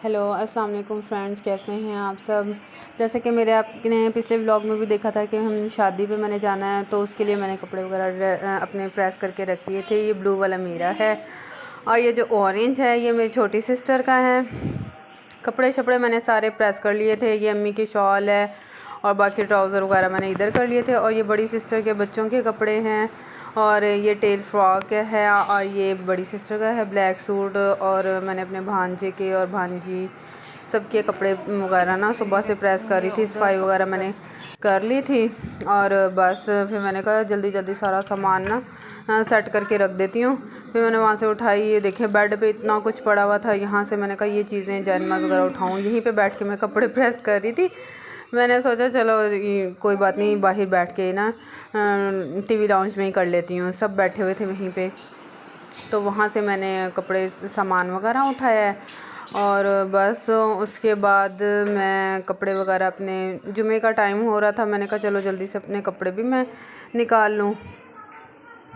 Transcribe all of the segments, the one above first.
Hello अस्सलाम वालेकुम friends, कैसे हैं आप सब। जैसे कि मेरे आपने पिछले व्लॉग में भी देखा था कि हम शादी पे मैंने जाना है, तो उसके लिए मैंने कपड़े वगैरह अपने प्रेस करके रख दिए थे। ये ब्लू वाला मेरा है और ये जो ऑरेंज है ये मेरी छोटी सिस्टर का है। कपड़े शपड़े मैंने सारे प्रेस कर लिए थे। ये अम्मी की शॉल है और बाकी ट्राउज़र वगैरह मैंने इधर कर लिए थे। और ये बड़ी सिस्टर के बच्चों के कपड़े हैं और ये टेल फ्रॉक है और ये बड़ी सिस्टर का है ब्लैक सूट। और मैंने अपने भांजे के और भांजी सबके कपड़े वगैरह ना सुबह से प्रेस कर रही थी, सफाई वगैरह मैंने कर ली थी। और बस फिर मैंने कहा जल्दी जल्दी सारा सामान ना सेट करके रख देती हूँ। फिर मैंने वहाँ से उठाई, ये देखें बेड पे इतना कुछ पड़ा हुआ था। यहाँ से मैंने कहा ये चीज़ें जैनमाज वगैरह उठाऊँ। यहीं पे बैठ के मैं कपड़े प्रेस कर रही थी। मैंने सोचा चलो कोई बात नहीं, बाहर बैठ के ना टीवी लाउंज में ही कर लेती हूँ। सब बैठे हुए थे वहीं पे, तो वहाँ से मैंने कपड़े सामान वगैरह उठाया है। और बस उसके बाद मैं कपड़े वगैरह अपने जुमे का टाइम हो रहा था, मैंने कहा चलो जल्दी से अपने कपड़े भी मैं निकाल लूँ।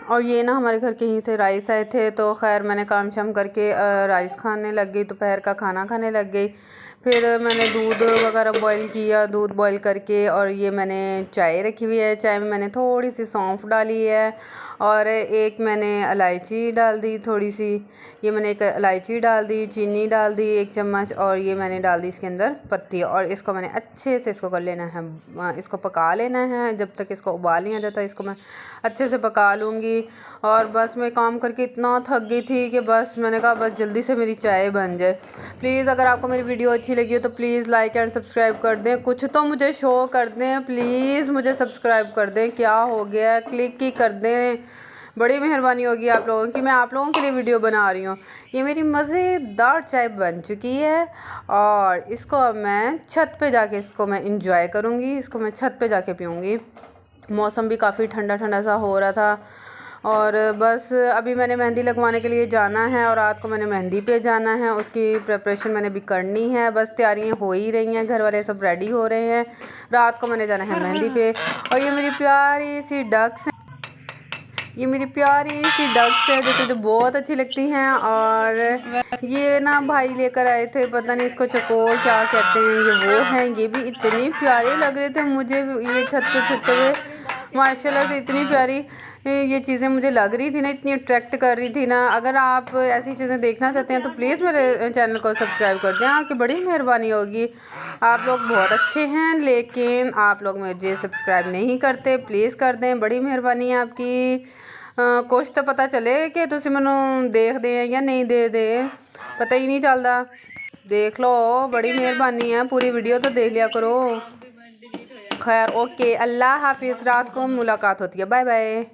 और ये ना हमारे घर कहीं से राइस आए थे, तो खैर मैंने काम शाम करके राइस खाने लग गई, दोपहर का खाना खाने लग गई। फिर मैंने दूध वगैरह बॉईल किया, दूध बॉईल करके। और ये मैंने चाय रखी हुई है, चाय में मैंने थोड़ी सी सौंफ डाली है और एक मैंने इलायची डाल दी थोड़ी सी। ये मैंने एक इलायची डाल दी, चीनी डाल दी 1 चम्मच, और ये मैंने डाल दी इसके अंदर पत्ती। और इसको मैंने अच्छे से इसको कर लेना है, इसको पका लेना है जब तक इसको उबाल नहीं आ जाता। इसको मैं अच्छे से पका लूँगी। और बस मैं काम करके इतना थक गई थी कि बस मैंने कहा बस जल्दी से मेरी चाय बन जाए। प्लीज़ अगर आपको मेरी वीडियो अच्छी लगी हो तो प्लीज़ लाइक एंड सब्सक्राइब कर दें। कुछ तो मुझे शो कर दें, प्लीज़ मुझे सब्सक्राइब कर दें। क्या हो गया, क्लिक ही कर दें, बड़ी मेहरबानी होगी आप लोगों की। मैं आप लोगों के लिए वीडियो बना रही हूँ। ये मेरी मज़ेदार चाय बन चुकी है और इसको अब मैं छत पे जाके इसको मैं इंजॉय करूँगी। इसको मैं छत पे जाके पीऊँगी। मौसम भी काफ़ी ठंडा ठंडा सा हो रहा था। और बस अभी मैंने मेहंदी लगवाने के लिए जाना है और रात को मैंने मेहंदी पे जाना है, उसकी प्रिपरेशन मैंने भी करनी है। बस तैयारियां हो ही रही हैं, घर वाले सब रेडी हो रहे हैं। रात को मैंने जाना है मेहंदी पे। और ये मेरी प्यारी सी डक्स हैं, ये मेरी प्यारी सी डक्स है जो तुझे बहुत अच्छी लगती हैं। और ये ना भाई लेकर आए थे, पता नहीं इसको चकोर क्या कहते हैं, ये वो हैं। ये भी इतने प्यारे लग रहे थे मुझे, ये छत पे फिरते हुए माशाल्लाह से इतनी प्यारी ये चीज़ें मुझे लग रही थी ना, इतनी अट्रैक्ट कर रही थी ना। अगर आप ऐसी चीज़ें देखना चाहते हैं तो प्लीज़ मेरे चैनल को सब्सक्राइब कर दें, आपकी बड़ी मेहरबानी होगी। आप लोग बहुत अच्छे हैं लेकिन आप लोग मुझे सब्सक्राइब नहीं करते, प्लीज़ कर दें, बड़ी मेहरबानी है आपकी। कुछ तो पता चले कि तुम मैनू देख दे या नहीं दे दे, पता ही नहीं चलता। देख लो, बड़ी मेहरबानी है, पूरी वीडियो तो देख लिया करो। खैर ओके, अल्लाह हाफिज़, रात को मुलाकात होती है, बाय बाय।